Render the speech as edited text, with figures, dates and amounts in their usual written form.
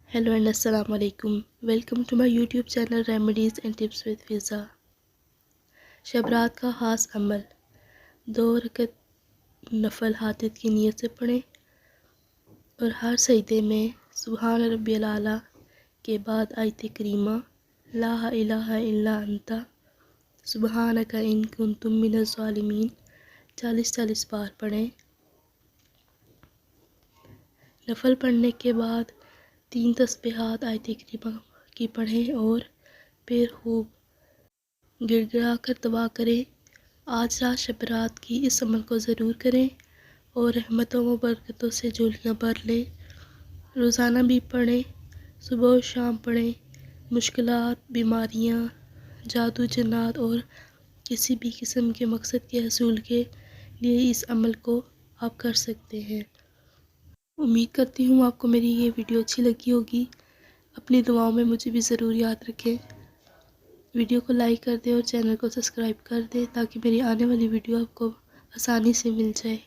Hello and Assalamu alaikum. Welcome to my YouTube channel Remedies and Tips with Fiza. शब रात का ख़ास अमल 2 रकत नफल हातित की नीयत से पढ़ें और हर सजदे में सुबहान रब्बियल आला के बाद आयत करीमा ला इलाहा इल्ला अंता सुबहानका इन कुंतुम मिनज़ ज़ालिमीन 40-40 बार पढ़ें। नफल पढ़ने के बाद 3 तस्बीहात आयत करीमा की पढ़ें और फिर खूब गिड़गिड़ा कर दुआ करें। आज रात शब रात की इस अमल को ज़रूर करें और रहमतों व बरकतों से झोलियाँ भर लें। रोज़ाना भी पढ़ें, सुबह और शाम पढ़ें। मुश्किलात, बीमारियाँ, जादू जन्नात और किसी भी किस्म के मकसद के हसूल के लिए इस अमल को आप कर सकते हैं। उम्मीद करती हूँ आपको मेरी ये वीडियो अच्छी लगी होगी। अपनी दुआओं में मुझे भी ज़रूर याद रखें। वीडियो को लाइक कर दें और चैनल को सब्सक्राइब कर दें ताकि मेरी आने वाली वीडियो आपको आसानी से मिल जाए।